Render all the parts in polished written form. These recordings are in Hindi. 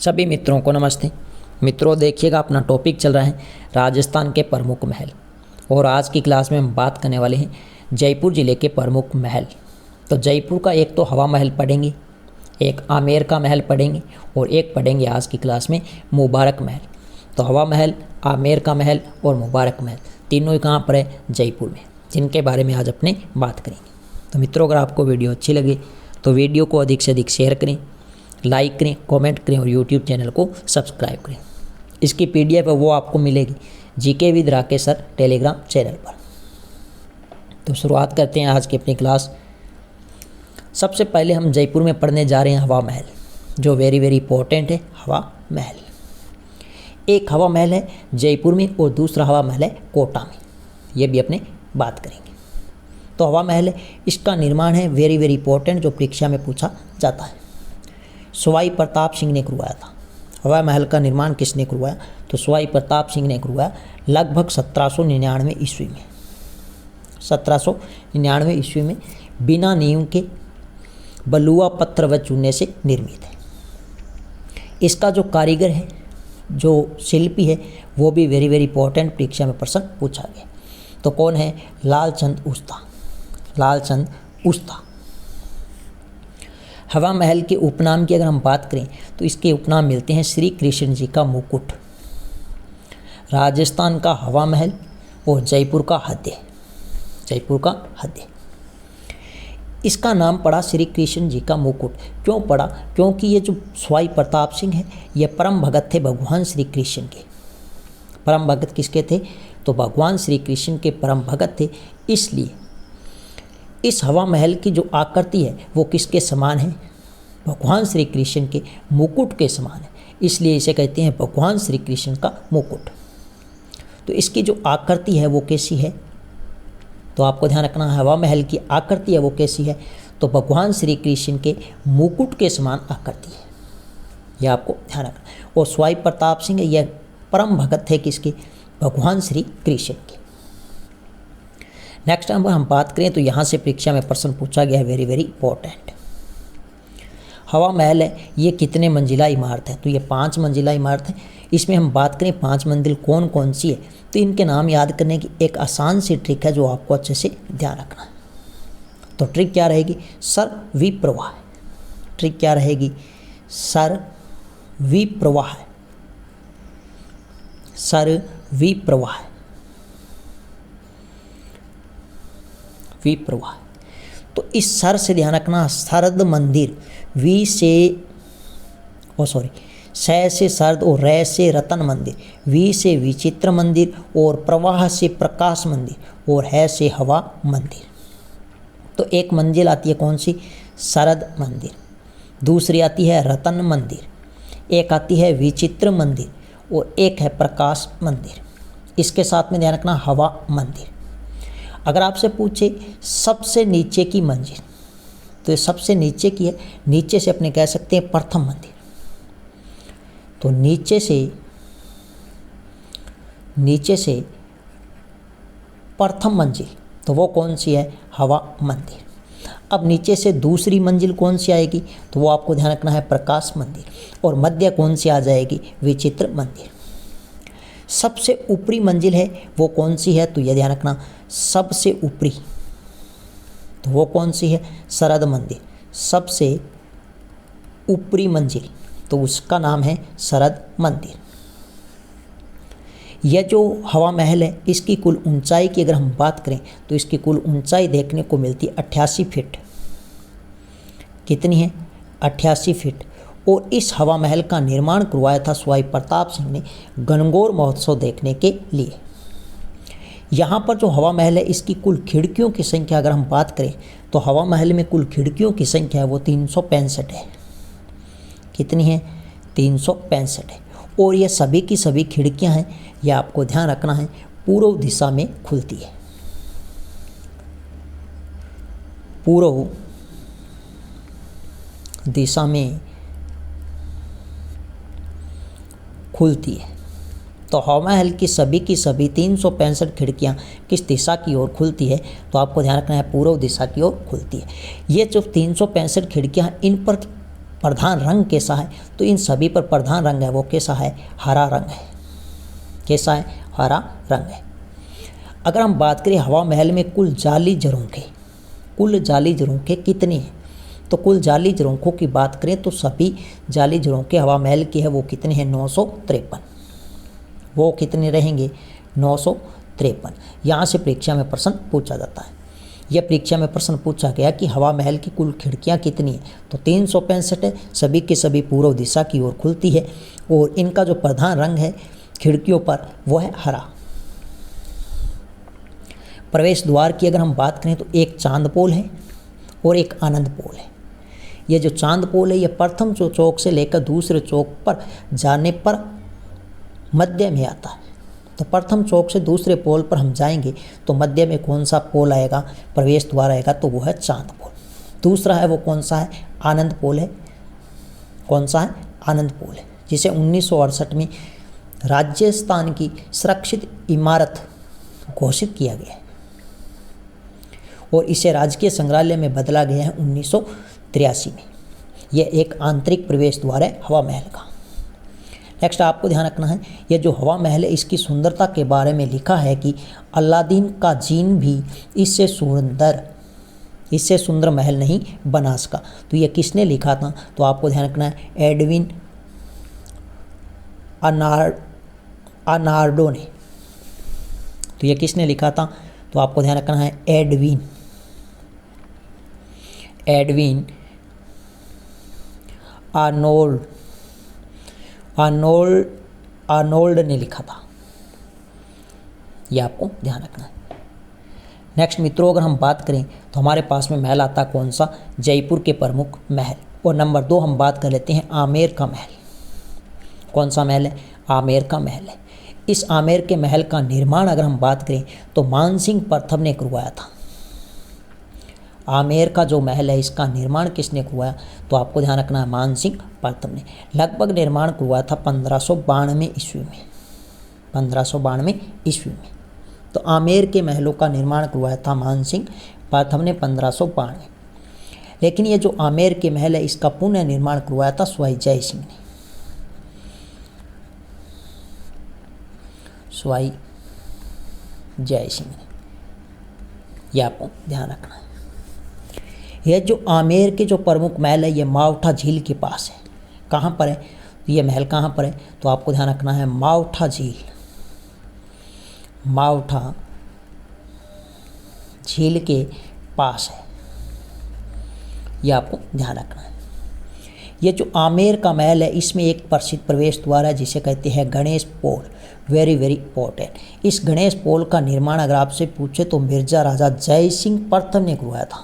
सभी मित्रों को नमस्ते। मित्रों देखिएगा, अपना टॉपिक चल रहा है राजस्थान के प्रमुख महल, और आज की क्लास में हम बात करने वाले हैं जयपुर ज़िले के प्रमुख महल। तो जयपुर का एक तो हवा महल पढ़ेंगे, एक आमेर का महल पढ़ेंगे और एक पढ़ेंगे आज की क्लास में मुबारक महल। तो हवा महल, आमेर का महल और मुबारक महल तीनों ही कहाँ पर है? जयपुर में, जिनके बारे में आज अपने बात करेंगे। तो मित्रों, अगर आपको वीडियो अच्छी लगे तो वीडियो को अधिक से अधिक शेयर करें, लाइक करें, कमेंट करें और यूट्यूब चैनल को सब्सक्राइब करें। इसकी पीडीएफ है वो आपको मिलेगी GK with Rakesh sir Telegram channel पर। तो शुरुआत करते हैं आज की अपनी क्लास। सबसे पहले हम जयपुर में पढ़ने जा रहे हैं हवा महल, जो वेरी इंपॉर्टेंट है। हवा महल, एक हवा महल है जयपुर में और दूसरा हवा महल है कोटा में, ये भी अपने बात करेंगे। तो हवा महल है, इसका निर्माण है वेरी इंपॉर्टेंट, जो परीक्षा में पूछा जाता है। सवाई प्रताप सिंह ने करवाया था। हवा महल का निर्माण किसने करवाया? तो सवाई प्रताप सिंह ने करवाया लगभग 1799 ईस्वी में। 1799 ईस्वी में बिना नींव के बलुआ पत्थर व चूने से निर्मित है। इसका जो कारीगर है, जो शिल्पी है, वो भी वेरी इंपॉर्टेंट, परीक्षा में प्रश्न पूछा गया। तो कौन है? लालचंद उस्ता। लालचंद उस्ता। हवा महल के उपनाम की अगर हम बात करें तो इसके उपनाम मिलते हैं श्री कृष्ण जी का मुकुट, राजस्थान का हवा महल और जयपुर का हृदय। जयपुर का हृदय, इसका नाम पड़ा श्री कृष्ण जी का मुकुट। क्यों पड़ा? क्योंकि ये जो सवाई प्रताप सिंह है, ये परम भगत थे भगवान श्री कृष्ण के। परम भगत किसके थे? तो भगवान श्री कृष्ण के परम भगत थे। इसलिए इस हवा महल की जो आकृति है वो किसके समान है? भगवान श्री कृष्ण के मुकुट के समान है, इसलिए इसे कहते हैं भगवान श्री कृष्ण का मुकुट। तो इसकी जो आकृति है वो कैसी है? तो आपको ध्यान रखना है, हवा महल की आकृति है वो कैसी है? तो भगवान श्री कृष्ण के मुकुट के समान आकृति है, यह आपको ध्यान रखना। और सवाई प्रताप सिंह यह परम भगत थे किसके? भगवान श्री कृष्ण के। नेक्स्ट हम बात करें तो यहाँ से परीक्षा में प्रश्न पूछा गया है वेरी इंपॉर्टेंट। हवा महल है, ये कितने मंजिला इमारत है? तो ये 5 मंजिला इमारत है। इसमें हम बात करें 5 मंजिल कौन कौन सी है, तो इनके नाम याद करने की एक आसान सी ट्रिक है जो आपको अच्छे से ध्यान रखना है। तो ट्रिक क्या रहेगी? सर विप्रवाह। ट्रिक क्या रहेगी? सर विप्रवाह। सर विप्रवाह। विप्रवाह। तो इस सर से ध्यान रखना, शरद मंदिर, स से शरद और रे से रतन मंदिर, वी से विचित्र मंदिर और प्रवाह से प्रकाश मंदिर और है से हवा मंदिर। तो एक मंजिल आती है कौन सी? शरद मंदिर। दूसरी आती है रतन मंदिर, एक आती है विचित्र मंदिर और एक है प्रकाश मंदिर। इसके साथ में ध्यान रखना हवा मंदिर। अगर आपसे पूछे सबसे नीचे की मंजिल, तो ये सबसे नीचे की है, नीचे से अपने कह सकते हैं प्रथम मंदिर। तो नीचे से प्रथम मंजिल, तो वो कौन सी है? हवा मंदिर। अब नीचे से दूसरी मंजिल कौन सी आएगी? तो वो आपको ध्यान रखना है प्रकाश मंदिर। और मध्य कौन सी आ जाएगी? विचित्र मंदिर। सबसे ऊपरी मंजिल है वो कौन सी है? तो यह ध्यान रखना, सबसे ऊपरी, तो वो कौन सी है? शरद मंदिर। सबसे ऊपरी मंजिल, तो उसका नाम है शरद मंदिर। यह जो हवा महल है, इसकी कुल ऊंचाई की अगर हम बात करें तो इसकी कुल ऊंचाई देखने को मिलती है 88 फीट। कितनी है? 88 फीट। और इस हवा महल का निर्माण करवाया था सवाई प्रताप सिंह ने गणगौर महोत्सव देखने के लिए। यहाँ पर जो हवा महल है, इसकी कुल खिड़कियों की संख्या अगर हम बात करें तो हवा महल में कुल खिड़कियों की संख्या है वो 365 है। कितनी है? 365 है। और ये सभी की सभी खिड़कियाँ हैं, ये आपको ध्यान रखना है, पूर्व दिशा में खुलती है। पूर्व दिशा में खुलती है। तो हवा महल की सभी 365 खिड़कियाँ किस दिशा की ओर खुलती है? तो आपको ध्यान रखना है पूर्व दिशा की ओर खुलती है। ये जो 365 खिड़कियाँ, इन पर प्रधान रंग कैसा है, तो इन सभी पर प्रधान रंग है वो कैसा है, हरा रंग है। कैसा है, हरा रंग है। अगर हम बात करें हवा महल में कुल जाली झरोखे कितने हैं, तो कुल जाली झरोखों की बात करें तो सभी जाली झरोखे हवा महल की है वो कितने हैं, 953। वो कितने रहेंगे, 953। यहाँ से परीक्षा में प्रश्न पूछा जाता है। यह परीक्षा में प्रश्न पूछा गया कि हवा महल की कुल खिड़कियाँ कितनी हैं, तो 365 है। सभी के सभी पूर्व दिशा की ओर खुलती है और इनका जो प्रधान रंग है खिड़कियों पर वो है हरा। प्रवेश द्वार की अगर हम बात करें तो एक चांद पोल है और एक आनंद पोल है। ये जो चांद पोल है ये प्रथम चौक से लेकर दूसरे चौक पर जाने पर मध्य में आता है। तो प्रथम चौक से दूसरे पोल पर हम जाएंगे तो मध्य में कौन सा पोल आएगा, प्रवेश द्वार आएगा, तो वो है चांद पोल। दूसरा है वो कौन सा है, आनंद पोल है। कौन सा है, आनंद पोल है, जिसे 1968 में राजस्थान की सुरक्षित इमारत घोषित किया गया है और इसे राजकीय संग्रहालय में बदला गया है 1983 में। यह एक आंतरिक प्रवेश द्वार है हवा महल का। नेक्स्ट आपको ध्यान रखना है, यह जो हवा महल है इसकी सुंदरता के बारे में लिखा है कि अलादीन का जीन भी इससे सुंदर महल नहीं बना सका। तो यह किसने लिखा था, तो आपको ध्यान रखना है एडविन अर्नाल्डो ने। तो यह किसने लिखा था, तो आपको ध्यान रखना है एडविन आर्नोल्ड ने लिखा था। यह आपको ध्यान रखना है। नेक्स्ट मित्रों अगर हम बात करें तो हमारे पास में महल आता कौन सा, जयपुर के प्रमुख महल। और नंबर 2 हम बात कर लेते हैं आमेर का महल। कौन सा महल है, आमेर का महल है। इस आमेर के महल का निर्माण अगर हम बात करें तो मानसिंह प्रथम ने करवाया था। आमेर का जो महल है इसका निर्माण किसने करवाया, तो आपको ध्यान रखना है मानसिंह प्रथम ने। लगभग निर्माण करवाया था 1592 ईस्वी में। 1592 ईस्वी में तो आमेर के महलों का निर्माण करवाया था मानसिंह प्रथम ने 1592। लेकिन ये जो आमेर के महल है इसका पुनः निर्माण करवाया था स्वाई जय सिंह ने। स्वाई जय सिंह ने, यह आपको ध्यान रखना है। यह जो आमेर के जो प्रमुख महल है ये मावठा झील के पास है। कहाँ पर है, ये महल कहाँ पर है, तो आपको ध्यान रखना है मावठा झील के पास है। यह आपको ध्यान रखना है। ये जो आमेर का महल है इसमें एक प्रसिद्ध प्रवेश द्वार है जिसे कहते हैं Ganesh Pol. Very very important. इस गणेश पोल का निर्माण अगर आपसे पूछे तो मिर्जा राजा जय सिंह प्रथम ने करवाया था।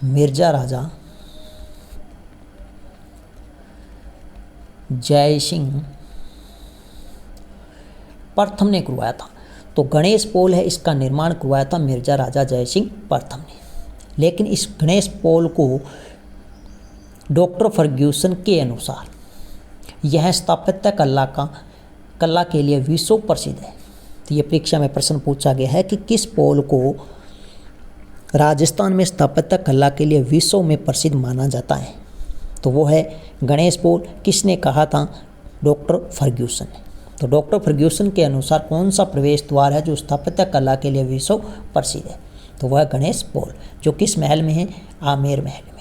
मिर्जा राजा जय सिंह प्रथम ने करवाया था। तो गणेश पोल है इसका निर्माण करवाया था मिर्जा राजा जय सिंह प्रथम ने। लेकिन इस गणेश पोल को डॉक्टर फर्ग्यूसन के अनुसार यह स्थापत्य कला के लिए विश्व प्रसिद्ध है। तो ये परीक्षा में प्रश्न पूछा गया है कि किस पोल को राजस्थान में स्थापत्य कला के लिए विश्व में प्रसिद्ध माना जाता है, तो वो है गणेश पोल। किसने कहा था, डॉक्टर फर्ग्यूसन ने। तो डॉक्टर फर्ग्यूसन के अनुसार कौन सा प्रवेश द्वार है जो स्थापत्य कला के लिए विश्व प्रसिद्ध है, तो वह है गणेश पोल, जो किस महल में है, आमेर महल में।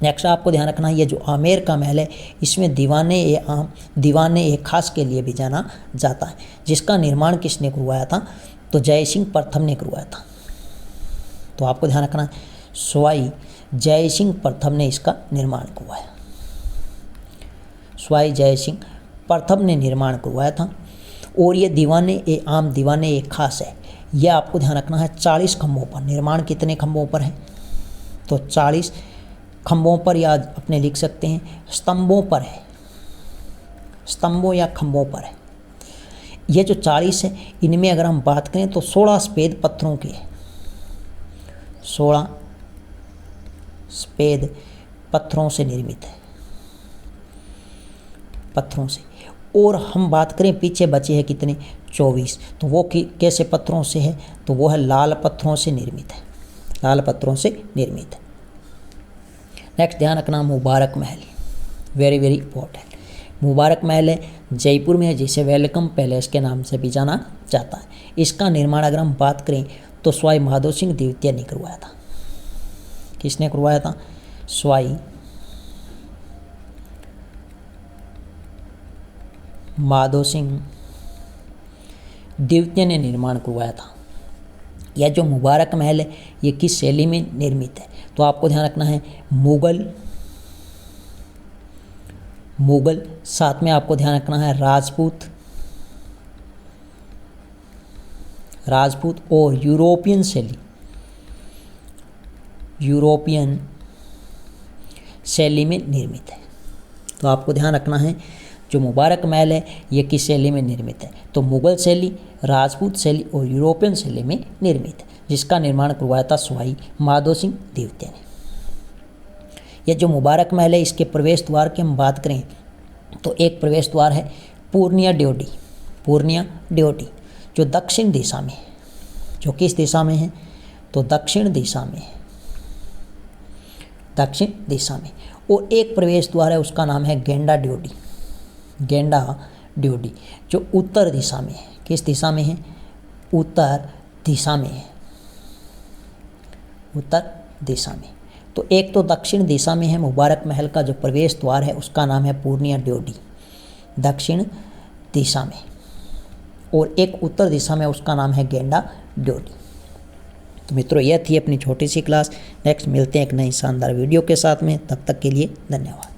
नेक्स्ट आपको ध्यान रखना है ये जो आमेर का महल है इसमें दीवाने ए खास के लिए भी जाना जाता है, जिसका निर्माण किसने करवाया था, तो जय सिंह प्रथम ने करवाया था। तो आपको ध्यान रखना है स्वाई जय सिंह प्रथम ने इसका निर्माण करवाया। स्वाई जय सिंह प्रथम ने निर्माण करवाया था। और ये दीवाने ए खास है, यह आपको ध्यान रखना है 40 खंभों पर। निर्माण कितने खंभों पर है, तो 40 खंभों पर, या अपने लिख सकते हैं स्तंभों पर है, स्तंभों या खंभों पर है। ये जो 40 है इनमें अगर हम बात करें तो 16 सफ़ेद पत्थरों के, 16 सफ़ेद पत्थरों से निर्मित है, पत्थरों से। और हम बात करें पीछे बचे हैं कितने, 24। तो वो कैसे पत्थरों से है, तो वो है लाल पत्थरों से निर्मित है, लाल पत्थरों से निर्मित है। नेक्स्ट ध्यान रखना, मुबारक महल, वेरी वेरी इंपॉर्टेंट। मुबारक महल है, जयपुर में है, जिसे वेलकम पैलेस के नाम से भी जाना जाता है। इसका निर्माण अगर हम बात करें तो स्वाई माधो सिंह द्वितीय ने करवाया था। किसने करवाया था? स्वाई माधो सिंह द्वितीय ने निर्माण करवाया था। यह जो मुबारक महल है ये किस शैली में निर्मित है? तो आपको ध्यान रखना है मुगल, साथ में आपको ध्यान रखना है राजपूत और यूरोपियन शैली में निर्मित है। तो आपको ध्यान रखना है जो मुबारक महल है ये किस शैली में निर्मित है? तो मुगल शैली, राजपूत शैली और यूरोपियन शैली में निर्मित है, जिसका निर्माण करवाया था स्वाई माधो सिंह द्वितीय ने। यह जो मुबारक महल है इसके प्रवेश द्वार की हम बात करें तो एक प्रवेश द्वार है पूर्णिया ड्योढ़ी, जो दक्षिण दिशा में है। जो किस दिशा में है? तो दक्षिण दिशा में। और एक प्रवेश द्वार है उसका नाम है गेंडा ड्योढ़ी, जो उत्तर दिशा में है। किस दिशा में है? उत्तर दिशा में। तो एक तो दक्षिण दिशा में है मुबारक महल का जो प्रवेश द्वार है उसका नाम है पूर्णिया ड्योढ़ी, दक्षिण दिशा में, और एक उत्तर दिशा में उसका नाम है गेंडा ड्योढ़ी। तो मित्रों यह थी अपनी छोटी सी क्लास। नेक्स्ट मिलते हैं एक नई शानदार वीडियो के साथ में, तब तक के लिए धन्यवाद।